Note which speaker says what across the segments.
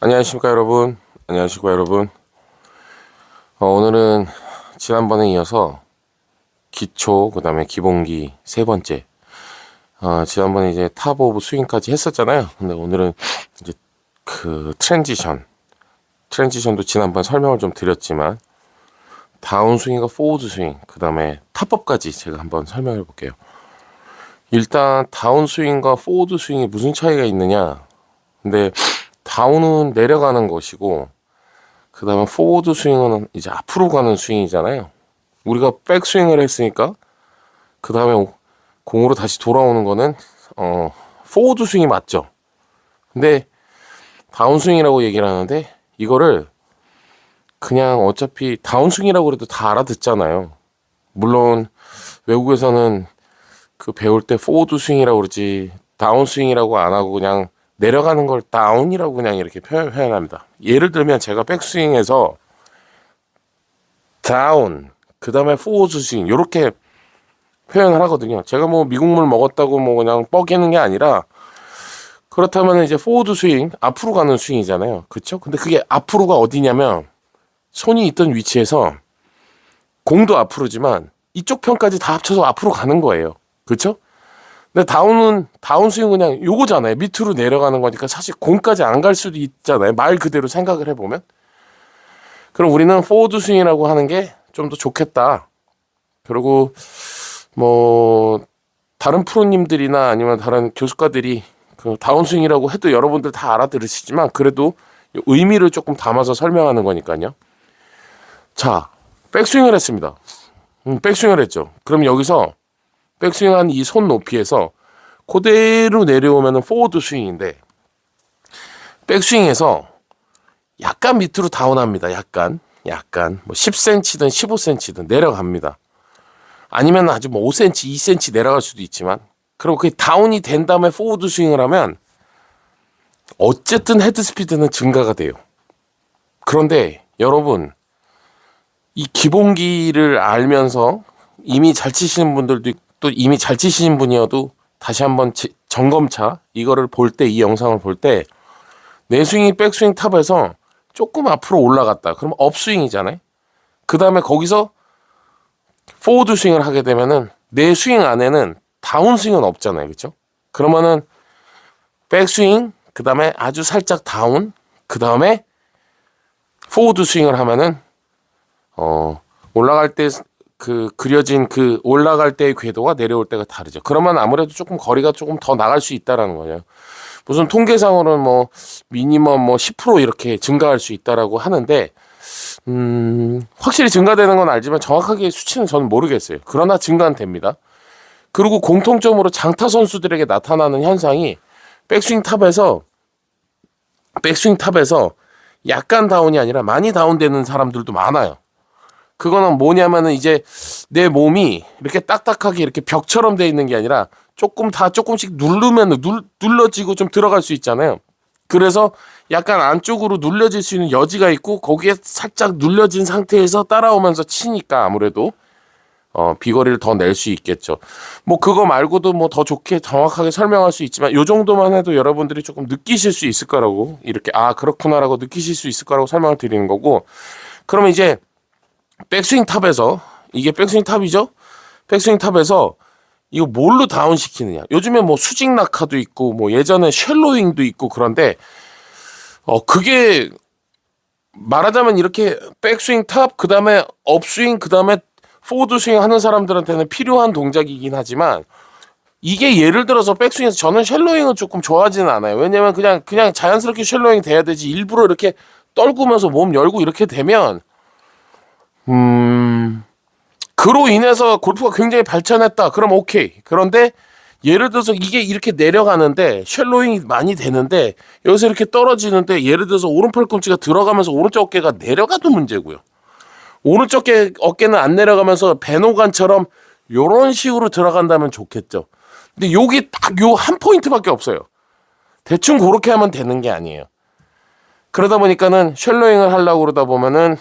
Speaker 1: 안녕하십니까 여러분. 안녕하십니까 여러분. 오늘은 지난번에 이어서 기초 그다음에 기본기 세 번째. 지난번에 이제 탑 오브 스윙까지 했었잖아요. 근데 오늘은 이제 그 트랜지션도 지난번 설명을 좀 드렸지만 다운 스윙과 포워드 스윙 그다음에 탑업까지 제가 한번 설명해 볼게요. 일단 다운 스윙과 포워드 스윙이 무슨 차이가 있느냐. 근데 다운은 내려가는 것이고 그 다음에 포워드 스윙은 이제 앞으로 가는 스윙이잖아요. 우리가 백스윙을 했으니까 그 다음에 공으로 다시 돌아오는 거는 포워드 스윙이 맞죠. 근데 다운 스윙이라고 얘기를 하는데 이거를 그냥 어차피 다운 스윙이라고 그래도 다 알아듣잖아요. 물론 외국에서는 그 배울 때 포워드 스윙이라고 그러지 다운 스윙이라고 안 하고 그냥 내려가는 걸 다운이라고 그냥 이렇게 표현합니다. 예를 들면 제가 백스윙에서 다운, 그 다음에 포워드 스윙 이렇게 표현을 하거든요. 제가 뭐 미국물 먹었다고 뭐 그냥 뻐기는 게 아니라 그렇다면 이제 포워드 스윙, 앞으로 가는 스윙이잖아요. 그렇죠? 근데 그게 앞으로가 어디냐면 손이 있던 위치에서 공도 앞으로지만 이쪽 편까지 다 합쳐서 앞으로 가는 거예요. 그렇죠? 근데 다운 스윙은 그냥 요거잖아요. 밑으로 내려가는 거니까 사실 공까지 안 갈 수도 있잖아요. 말 그대로 생각을 해보면. 그럼 우리는 포워드 스윙이라고 하는 게 좀 더 좋겠다. 그리고 뭐 다른 프로님들이나 아니면 다른 교수가들이 그 다운 스윙이라고 해도 여러분들 다 알아들으시지만 그래도 의미를 조금 담아서 설명하는 거니까요. 자, 백스윙을 했습니다. 백스윙을 했죠. 그럼 여기서 백스윙한 이 손 높이에서 그대로 내려오면 포워드 스윙인데 백스윙에서 약간 밑으로 다운합니다. 약간 뭐 10cm든 15cm든 내려갑니다. 아니면 아주 뭐 5cm, 2cm 내려갈 수도 있지만 그리고 그게 다운이 된 다음에 포워드 스윙을 하면 어쨌든 헤드 스피드는 증가가 돼요. 그런데 여러분 이 기본기를 알면서 이미 잘 치시는 분들도 또 이미 잘 치시는 분이어도 다시 한번 점검차 이거를 볼 때 이 영상을 볼 때 내 스윙이 백스윙 탑에서 조금 앞으로 올라갔다. 그럼 업스윙이잖아요. 그 다음에 거기서 포워드 스윙을 하게 되면은 내 스윙 안에는 다운 스윙은 없잖아요. 그렇죠? 그러면은 백스윙 그 다음에 아주 살짝 다운 그 다음에 포워드 스윙을 하면은 올라갈 때 그 그려진 그 올라갈 때의 궤도가 내려올 때가 다르죠. 그러면 아무래도 조금 거리가 조금 더 나갈 수 있다라는 거예요. 무슨 통계상으로는 뭐 미니멈 뭐 10% 이렇게 증가할 수 있다라고 하는데 확실히 증가되는 건 알지만 정확하게 수치는 저는 모르겠어요. 그러나 증가는 됩니다. 그리고 공통점으로 장타 선수들에게 나타나는 현상이 백스윙 탑에서 약간 다운이 아니라 많이 다운되는 사람들도 많아요. 그거는 뭐냐면은 이제 내 몸이 이렇게 딱딱하게 이렇게 벽처럼 돼 있는 게 아니라 조금씩 누르면 눌러지고 좀 들어갈 수 있잖아요. 그래서 약간 안쪽으로 눌려질 수 있는 여지가 있고 거기에 살짝 눌려진 상태에서 따라오면서 치니까 아무래도 비거리를 더 낼 수 있겠죠. 뭐 그거 말고도 뭐 더 좋게 정확하게 설명할 수 있지만 요 정도만 해도 여러분들이 조금 느끼실 수 있을 거라고 이렇게 그렇구나라고 느끼실 수 있을 거라고 설명을 드리는 거고 그러면 이제 백스윙 탑에서 이게 백스윙 탑이죠. 백스윙 탑에서 이거 뭘로 다운 시키느냐. 요즘에 뭐 수직 낙하도 있고 뭐 예전에 쉘로잉도 있고 그런데 그게 말하자면 이렇게 백스윙 탑 그다음에 업스윙 그다음에 포워드 스윙 하는 사람들한테는 필요한 동작이긴 하지만 이게 예를 들어서 백스윙에서 저는 쉘로잉은 조금 좋아하지는 않아요. 왜냐면 그냥 자연스럽게 쉘로잉 돼야 되지 일부러 이렇게 떨구면서 몸 열고 이렇게 되면 그로 인해서 골프가 굉장히 발전했다. 그럼 오케이. 그런데 예를 들어서 이게 이렇게 내려가는데 쉘로잉이 많이 되는데 여기서 이렇게 떨어지는데 예를 들어서 오른팔 꿈치가 들어가면서 오른쪽 어깨가 내려가도 문제고요. 오른쪽 어깨는 안 내려가면서 배노관처럼 요런 식으로 들어간다면 좋겠죠. 근데 여기 딱 요 한 포인트밖에 없어요. 대충 그렇게 하면 되는 게 아니에요. 그러다 보니까는 쉘로잉을 하려고 그러다 보면은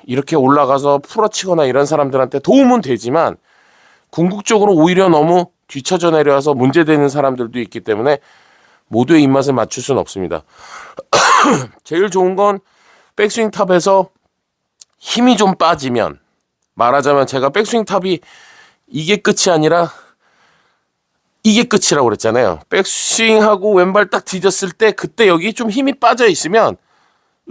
Speaker 1: 이렇게 올라가서 풀어치거나 이런 사람들한테 도움은 되지만 궁극적으로 오히려 너무 뒤쳐져 내려와서 문제되는 사람들도 있기 때문에 모두의 입맛을 맞출 수는 없습니다. 제일 좋은 건 백스윙 탑에서 힘이 좀 빠지면, 말하자면 제가 백스윙 탑이 이게 끝이 아니라 이게 끝이라고 그랬잖아요. 백스윙하고 왼발 딱 디뎠을 때 그때 여기 좀 힘이 빠져 있으면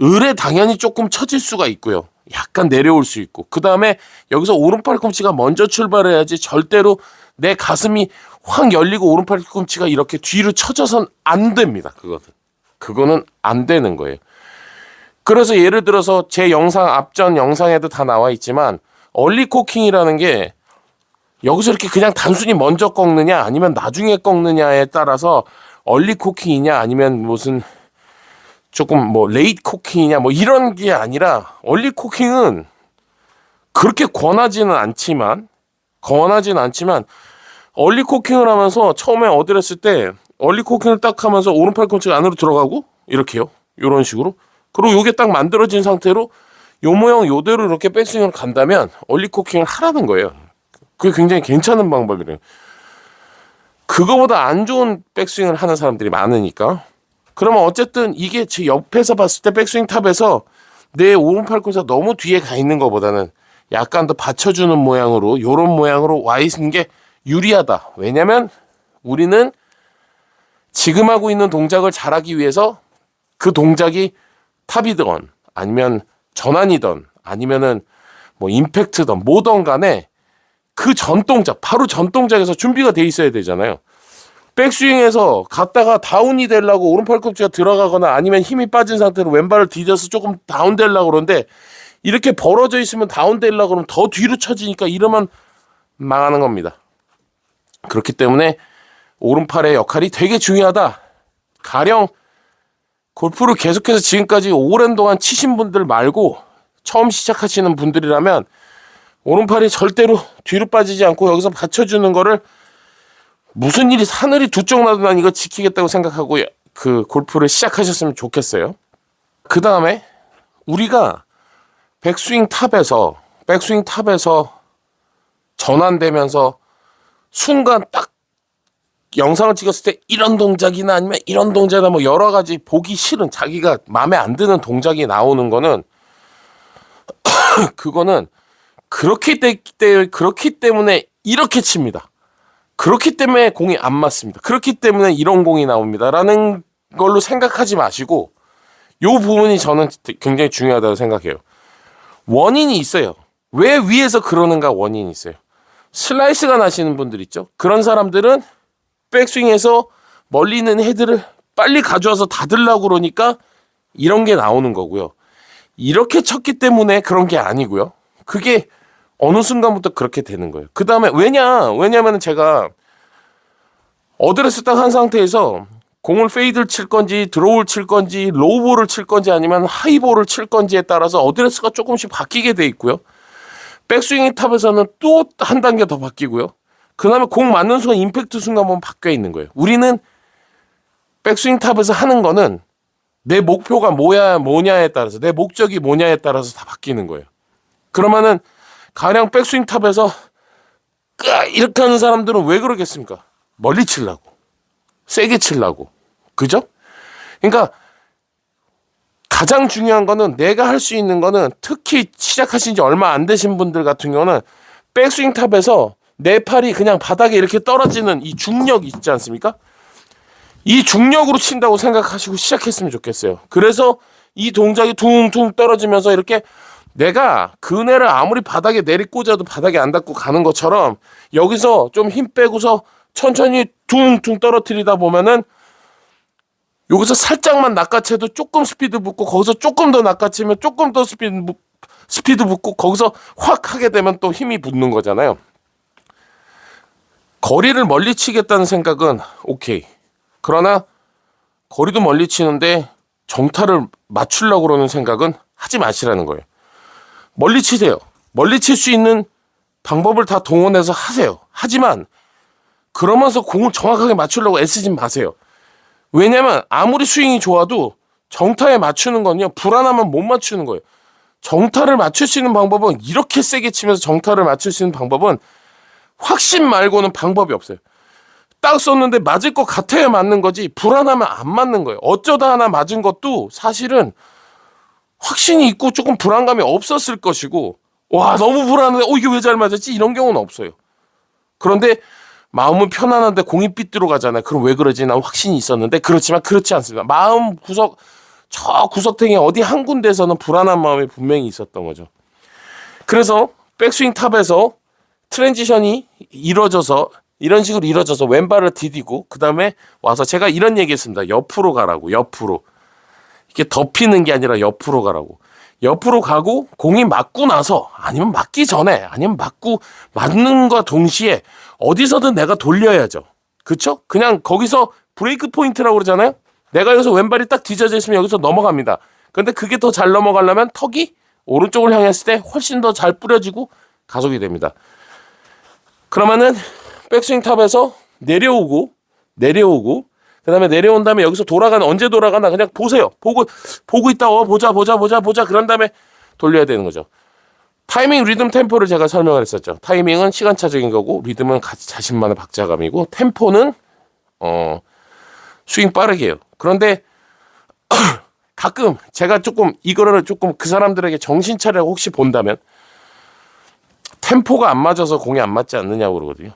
Speaker 1: 을에 당연히 조금 처질 수가 있고요. 약간 내려올 수 있고, 그 다음에 여기서 오른팔 꿈치가 먼저 출발해야지 절대로 내 가슴이 확 열리고 오른팔 꿈치가 이렇게 뒤로 처져선 안 됩니다. 그거는 안 되는 거예요. 그래서 예를 들어서 제 영상 앞전 영상에도 다 나와 있지만 얼리 코킹이라는 게 여기서 이렇게 그냥 단순히 먼저 꺾느냐 아니면 나중에 꺾느냐에 따라서 얼리 코킹이냐 아니면 무슨 조금 뭐 레이트 코킹이냐 뭐 이런 게 아니라, 얼리 코킹은 그렇게 권하지는 않지만 얼리 코킹을 하면서 처음에 어드레스 때 얼리 코킹을 딱 하면서 오른팔 꿈치가 안으로 들어가고 이렇게요. 이런 식으로. 그리고 이게 딱 만들어진 상태로 요 모양 요대로 이렇게 백스윙을 간다면 얼리 코킹을 하라는 거예요. 그게 굉장히 괜찮은 방법이래요. 그거보다 안 좋은 백스윙을 하는 사람들이 많으니까. 그러면 어쨌든 이게 제 옆에서 봤을 때 백스윙 탑에서 내 오른팔 꿈치가 너무 뒤에 가 있는 것보다는 약간 더 받쳐주는 모양으로, 요런 모양으로 와 있는 게 유리하다. 왜냐면 우리는 지금 하고 있는 동작을 잘하기 위해서 그 동작이 탑이든 아니면 전환이든 아니면은 뭐 임팩트든 뭐든 간에 그 전 동작, 바로 전 동작에서 준비가 돼 있어야 되잖아요. 백스윙에서 갔다가 다운이 되려고 오른팔 꿈치가 들어가거나 아니면 힘이 빠진 상태로 왼발을 디뎌서 조금 다운 되려고 그러는데, 이렇게 벌어져 있으면 다운 되려고 그러면 더 뒤로 쳐지니까 이러면 망하는 겁니다. 그렇기 때문에 오른팔의 역할이 되게 중요하다. 가령 골프를 계속해서 지금까지 오랜 동안 치신 분들 말고 처음 시작하시는 분들이라면 오른팔이 절대로 뒤로 빠지지 않고 여기서 받쳐주는 거를, 무슨 일이 하늘이 두 쪽 나도 난 이거 지키겠다고 생각하고 그 골프를 시작하셨으면 좋겠어요. 그 다음에 우리가 백스윙 탑에서 전환되면서 순간 딱 영상을 찍었을 때 이런 동작이나 아니면 이런 동작이나 뭐 여러 가지 보기 싫은, 자기가 마음에 안 드는 동작이 나오는 거는 그거는 그렇기 때문에 이렇게 칩니다. 그렇기 때문에 공이 안 맞습니다. 그렇기 때문에 이런 공이 나옵니다. 라는 걸로 생각하지 마시고, 요 부분이 저는 굉장히 중요하다고 생각해요. 원인이 있어요. 왜 위에서 그러는가 원인이 있어요. 슬라이스가 나시는 분들 있죠. 그런 사람들은 백스윙에서 멀리 있는 헤드를 빨리 가져와서 닫으려고 그러니까 이런 게 나오는 거고요. 이렇게 쳤기 때문에 그런 게 아니고요. 그게 어느 순간부터 그렇게 되는 거예요. 그 다음에 왜냐면은 제가 어드레스 딱 한 상태에서 공을 페이드를 칠 건지 드로우를 칠 건지 로우볼을 칠 건지 아니면 하이볼을 칠 건지에 따라서 어드레스가 조금씩 바뀌게 돼 있고요. 백스윙 탑에서는 또 한 단계 더 바뀌고요. 그 다음에 공 맞는 순간 임팩트 순간 보면 바뀌어 있는 거예요. 우리는 백스윙 탑에서 하는 거는 내 목표가 뭐냐에 따라서, 내 목적이 뭐냐에 따라서 다 바뀌는 거예요. 그러면은 가령 백스윙 탑에서 이렇게 하는 사람들은 왜 그러겠습니까? 멀리 치려고, 세게 치려고, 그죠? 그러니까 가장 중요한 거는, 내가 할 수 있는 거는, 특히 시작하신 지 얼마 안 되신 분들 같은 경우는 백스윙 탑에서 내 팔이 그냥 바닥에 이렇게 떨어지는 이 중력 있지 않습니까? 이 중력으로 친다고 생각하시고 시작했으면 좋겠어요. 그래서 이 동작이 퉁퉁 떨어지면서 이렇게 내가 그네를 아무리 바닥에 내리꽂아도 바닥에 안 닿고 가는 것처럼 여기서 좀 힘 빼고서 천천히 퉁퉁 떨어뜨리다 보면은 여기서 살짝만 낚아채도 조금 스피드 붙고, 거기서 조금 더 낚아채면 조금 더 스피드 붙고, 거기서 확 하게 되면 또 힘이 붙는 거잖아요. 거리를 멀리 치겠다는 생각은 오케이. 그러나 거리도 멀리 치는데 정타를 맞추려고 그러는 생각은 하지 마시라는 거예요. 멀리 치세요. 멀리 칠 수 있는 방법을 다 동원해서 하세요. 하지만 그러면서 공을 정확하게 맞추려고 애쓰지 마세요. 왜냐면 아무리 스윙이 좋아도 정타에 맞추는 건요, 불안하면 못 맞추는 거예요. 정타를 맞출 수 있는 방법은, 이렇게 세게 치면서 정타를 맞출 수 있는 방법은 확신 말고는 방법이 없어요. 딱 쏘는데 맞을 것 같아야 맞는 거지 불안하면 안 맞는 거예요. 어쩌다 하나 맞은 것도 사실은 확신이 있고 조금 불안감이 없었을 것이고 와 너무 불안해 이게 왜 잘 맞았지 이런 경우는 없어요. 그런데 마음은 편안한데 공이 삐뚤어 가잖아요. 그럼 왜 그러지? 난 확신이 있었는데 그렇지만 그렇지 않습니다. 마음 구석 저 구석탱이 어디 한 군데에서는 불안한 마음이 분명히 있었던 거죠. 그래서 백스윙 탑에서 트랜지션이 이루어져서 이런 식으로 이루어져서 왼발을 디디고 그 다음에 와서 제가 이런 얘기했습니다. 옆으로 가라고. 옆으로. 이게 덮이는 게 아니라 옆으로 가라고. 옆으로 가고 공이 맞고 나서 아니면 맞기 전에 아니면 맞는과 동시에 어디서든 내가 돌려야죠. 그쵸? 그냥 거기서 브레이크 포인트라고 그러잖아요. 내가 여기서 왼발이 딱 뒤져져 있으면 여기서 넘어갑니다. 근데 그게 더 잘 넘어가려면 턱이 오른쪽을 향했을 때 훨씬 더 잘 뿌려지고 가속이 됩니다. 그러면은 백스윙 탑에서 내려오고 그 다음에 내려온 다음에 여기서 언제 돌아가나 그냥 보세요. 보고 있다. 보자. 그런 다음에 돌려야 되는 거죠. 타이밍, 리듬, 템포를 제가 설명을 했었죠. 타이밍은 시간차적인 거고 리듬은 자신만의 박자감이고 템포는 스윙 빠르게 해요. 그런데 가끔 제가 이거를 그 사람들에게 정신 차리라고 혹시 본다면 템포가 안 맞아서 공이 안 맞지 않느냐고 그러거든요.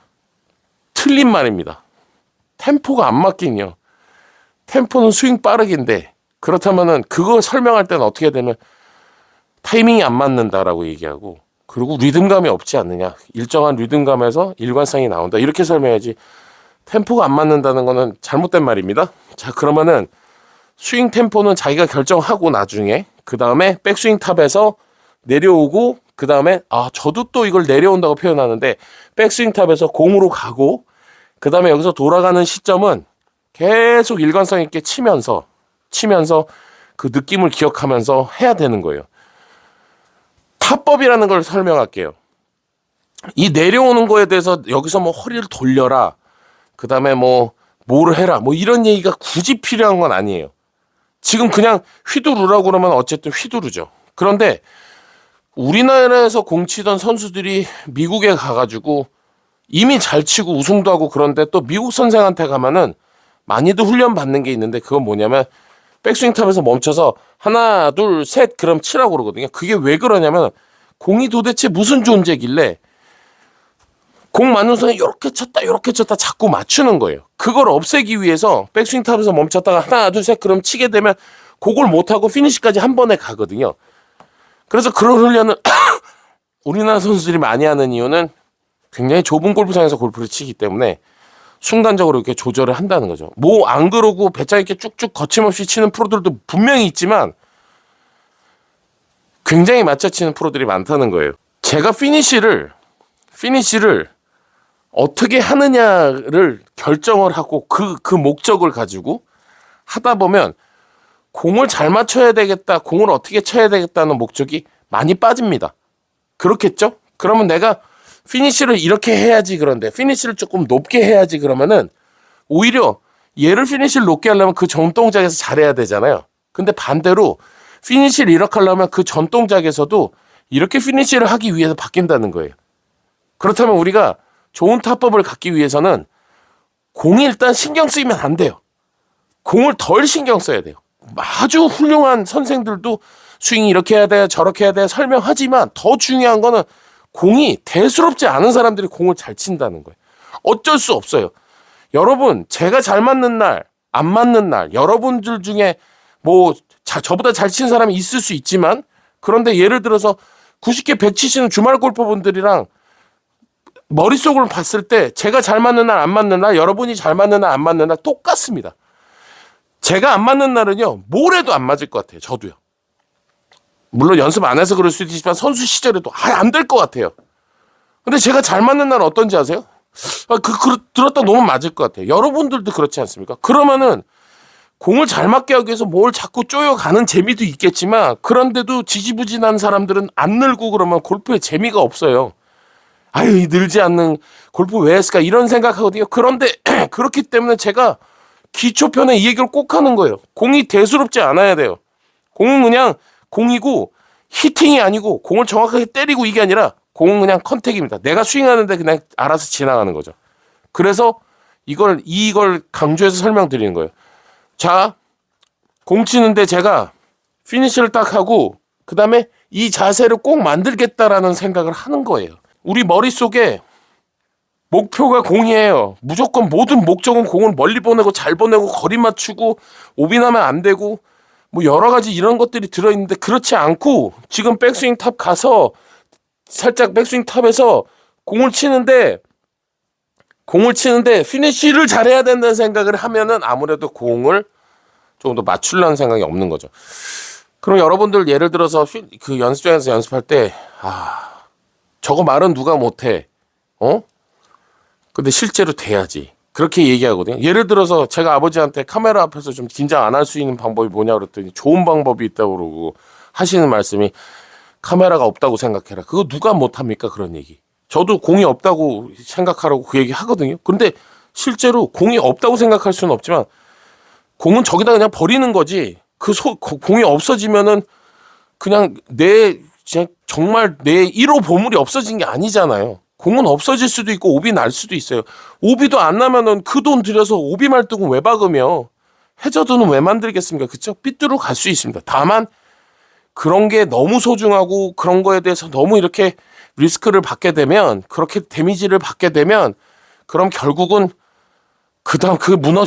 Speaker 1: 틀린 말입니다. 템포가 안 맞긴요. 템포는 스윙 빠르긴데 그렇다면은 그걸 설명할 때는 어떻게 되면 타이밍이 안 맞는다라고 얘기하고 그리고 리듬감이 없지 않느냐. 일정한 리듬감에서 일관성이 나온다. 이렇게 설명해야지 템포가 안 맞는다는 거는 잘못된 말입니다. 자, 그러면은 스윙 템포는 자기가 결정하고 나중에 그 다음에 백스윙 탑에서 내려오고 그 다음에 저도 또 이걸 내려온다고 표현하는데 백스윙 탑에서 공으로 가고 그 다음에 여기서 돌아가는 시점은 계속 일관성 있게 치면서 그 느낌을 기억하면서 해야 되는 거예요. 타법이라는 걸 설명할게요. 이 내려오는 거에 대해서 여기서 뭐 허리를 돌려라 그 다음에 뭐를 해라 이런 얘기가 굳이 필요한 건 아니에요. 지금 그냥 휘두르라고 그러면 어쨌든 휘두르죠. 그런데 우리나라에서 공 치던 선수들이 미국에 가가지고 이미 잘 치고 우승도 하고 그런데 또 미국 선생한테 가면은 많이도 훈련 받는 게 있는데 그건 뭐냐면 백스윙 탑에서 멈춰서 하나 둘 셋 그럼 치라고 그러거든요. 그게 왜 그러냐면 공이 도대체 무슨 존재길래 공 맞는 순간 이렇게 쳤다 자꾸 맞추는 거예요. 그걸 없애기 위해서 백스윙 탑에서 멈췄다가 하나 둘 셋 그럼 치게 되면 그걸 못하고 피니시까지 한 번에 가거든요. 그래서 그런 훈련을 우리나라 선수들이 많이 하는 이유는 굉장히 좁은 골프장에서 골프를 치기 때문에 순간적으로 이렇게 조절을 한다는 거죠. 안 그러고 배짱 있게 쭉쭉 거침없이 치는 프로들도 분명히 있지만 굉장히 맞춰 치는 프로들이 많다는 거예요. 제가 피니시를 어떻게 하느냐를 결정을 하고 그 목적을 가지고 하다 보면 공을 잘 맞춰야 되겠다, 공을 어떻게 쳐야 되겠다는 목적이 많이 빠집니다. 그렇겠죠? 그러면 내가 피니시를 이렇게 해야지 그런데 피니시를 조금 높게 해야지 그러면은 오히려 얘를 피니시를 높게 하려면 그 전 동작에서 잘해야 되잖아요. 근데 반대로 피니시를 이렇게 하려면 그 전 동작에서도 이렇게 피니시를 하기 위해서 바뀐다는 거예요. 그렇다면 우리가 좋은 타법을 갖기 위해서는 공이 일단 신경 쓰이면 안 돼요. 공을 덜 신경 써야 돼요. 아주 훌륭한 선생들도 스윙이 이렇게 해야 돼 저렇게 해야 돼 설명하지만 더 중요한 거는 공이 대수롭지 않은 사람들이 공을 잘 친다는 거예요. 어쩔 수 없어요. 여러분 제가 잘 맞는 날 안 맞는 날 여러분들 중에 저보다 잘 치는 사람이 있을 수 있지만 그런데 예를 들어서 90개 100 치시는 주말 골퍼분들이랑 머릿속으로 봤을 때 제가 잘 맞는 날 안 맞는 날 여러분이 잘 맞는 날 안 맞는 날 똑같습니다. 제가 안 맞는 날은요 뭘 해도 안 맞을 것 같아요. 저도요. 물론 연습 안 해서 그럴 수도 있지만 선수 시절에도 안 될 것 같아요. 근데 제가 잘 맞는 날은 어떤지 아세요? 들었다 너무 맞을 것 같아요. 여러분들도 그렇지 않습니까? 그러면은 공을 잘 맞게 하기 위해서 뭘 자꾸 쪼여가는 재미도 있겠지만 그런데도 지지부진한 사람들은 안 늘고 그러면 골프에 재미가 없어요. 늘지 않는 골프 왜 했을까 이런 생각하거든요. 그런데 그렇기 때문에 제가 기초편에 이 얘기를 꼭 하는 거예요. 공이 대수롭지 않아야 돼요. 공은 그냥 공이고 히팅이 아니고 공을 정확하게 때리고 이게 아니라 공은 그냥 컨택입니다. 내가 스윙하는데 그냥 알아서 지나가는 거죠. 그래서 이걸 강조해서 설명드리는 거예요. 자, 공 치는데 제가 피니시를 딱 하고 그 다음에 이 자세를 꼭 만들겠다라는 생각을 하는 거예요. 우리 머릿속에 목표가 공이에요. 무조건 모든 목적은 공을 멀리 보내고 잘 보내고 거리 맞추고 오비나면 안 되고 뭐 여러 가지 이런 것들이 들어있는데 그렇지 않고 지금 백스윙 탑 가서 살짝 백스윙 탑에서 공을 치는데 피니쉬를 잘해야 된다는 생각을 하면은 아무래도 공을 조금 더 맞추려는 생각이 없는 거죠. 그럼 여러분들 예를 들어서 그 연습장에서 연습할 때 저거 말은 누가 못해 근데 실제로 돼야지 그렇게 얘기하거든요. 예를 들어서 제가 아버지한테 카메라 앞에서 좀 긴장 안 할 수 있는 방법이 뭐냐 그랬더니 좋은 방법이 있다고 그러고 하시는 말씀이 카메라가 없다고 생각해라. 그거 누가 못합니까? 그런 얘기. 저도 공이 없다고 생각하라고 그 얘기 하거든요. 그런데 실제로 공이 없다고 생각할 수는 없지만 공은 저기다 그냥 버리는 거지. 공이 없어지면은 그냥 정말 내 1호 보물이 없어진 게 아니잖아요. 공은 없어질 수도 있고 오비 날 수도 있어요. 오비도 안 나면은 그 돈 들여서 오비 말뚝은 왜 박으며 해저드는 왜 만들겠습니까? 그쵸? 삐뚤어 갈 수 있습니다. 다만 그런 게 너무 소중하고 그런 거에 대해서 너무 이렇게 리스크를 받게 되면 그렇게 데미지를 받게 되면 그럼 결국은 그다음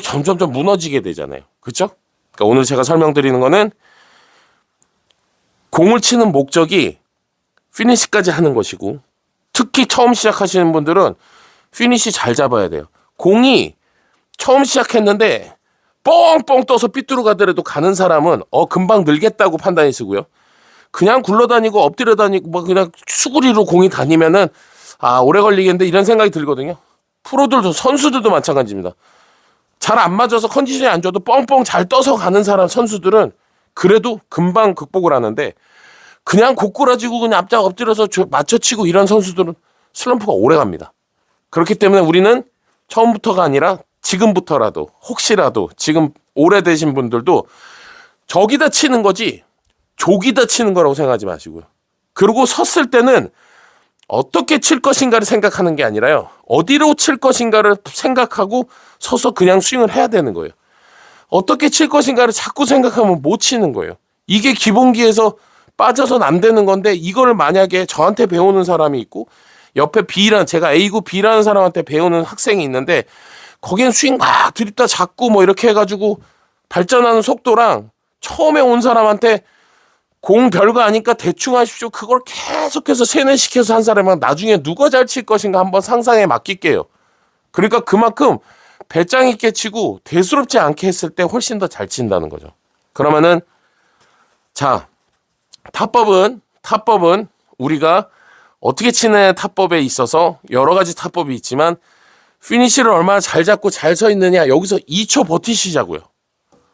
Speaker 1: 점점점 무너지게 되잖아요. 그렇죠? 그러니까 오늘 제가 설명드리는 거는 공을 치는 목적이 피니시까지 하는 것이고 특히 처음 시작하시는 분들은 피니시 잘 잡아야 돼요. 공이 처음 시작했는데 뻥뻥 떠서 삐뚤어 가더라도 가는 사람은 금방 늘겠다고 판단이 쓰고요. 그냥 굴러다니고 엎드려 다니고 뭐 그냥 수구리로 공이 다니면은 오래 걸리겠는데 이런 생각이 들거든요. 프로들도 선수들도 마찬가지입니다. 잘 안 맞아서 컨디션이 안 좋아도 뻥뻥 잘 떠서 가는 선수들은 그래도 금방 극복을 하는데 그냥 고꾸라지고 그냥 앞장 엎드려서 맞춰치고 이런 선수들은 슬럼프가 오래 갑니다. 그렇기 때문에 우리는 처음부터가 아니라 지금부터라도 혹시라도 지금 오래되신 분들도 저기다 치는 거지 저기다 치는 거라고 생각하지 마시고요. 그리고 섰을 때는 어떻게 칠 것인가를 생각하는 게 아니라요. 어디로 칠 것인가를 생각하고 서서 그냥 스윙을 해야 되는 거예요. 어떻게 칠 것인가를 자꾸 생각하면 못 치는 거예요. 이게 기본기에서 빠져선 안 되는 건데 이거를 만약에 저한테 배우는 사람이 있고 옆에 제가 A고 B라는 사람한테 배우는 학생이 있는데 거기는 스윙 막 들이다 잡고 뭐 이렇게 해가지고 발전하는 속도랑 처음에 온 사람한테 공 별거 아니까 대충 하십시오. 그걸 계속해서 세뇌시켜서 한 사람은 나중에 누가 잘 칠 것인가 한번 상상에 맡길게요. 그러니까 그만큼 배짱 있게 치고 대수롭지 않게 했을 때 훨씬 더 잘 친다는 거죠. 그러면은 자 타법은 우리가 어떻게 치는 타법에 있어서 여러 가지 타법이 있지만 피니시를 얼마나 잘 잡고 잘 서 있느냐 여기서 2초 버티시자고요.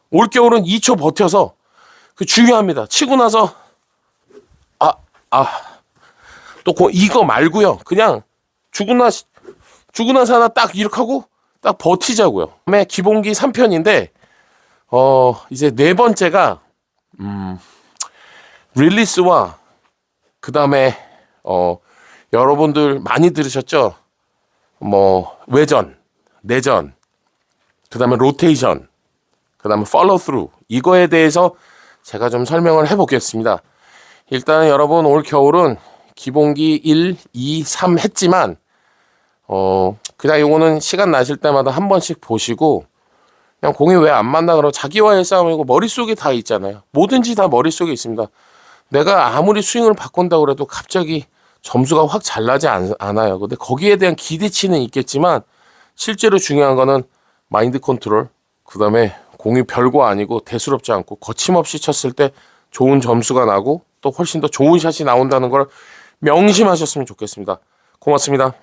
Speaker 1: 올겨울은 2초 버텨서 그 중요합니다. 치고 나서 또 이거 말고요. 그냥 죽으나 사나 딱 이렇게 하고 딱 버티자고요. 다음에 기본기 3편인데 이제 네 번째가 릴리스와 그 다음에 여러분들 많이 들으셨죠? 뭐 외전, 내전, 그 다음에 로테이션, 그 다음에 팔로우 스루 이거에 대해서 제가 좀 설명을 해보겠습니다. 일단 여러분 올 겨울은 기본기 1, 2, 3 했지만 그냥 요거는 시간 나실 때마다 한 번씩 보시고 그냥 공이 왜 안 맞나 그러고 자기와의 싸움이고 머릿속에 다 있잖아요. 뭐든지 다 머릿속에 있습니다. 내가 아무리 스윙을 바꾼다고 그래도 갑자기 점수가 확 잘 나지 않아요. 근데 거기에 대한 기대치는 있겠지만 실제로 중요한 거는 마인드 컨트롤 그 다음에 공이 별거 아니고 대수롭지 않고 거침없이 쳤을 때 좋은 점수가 나고 또 훨씬 더 좋은 샷이 나온다는 걸 명심하셨으면 좋겠습니다. 고맙습니다.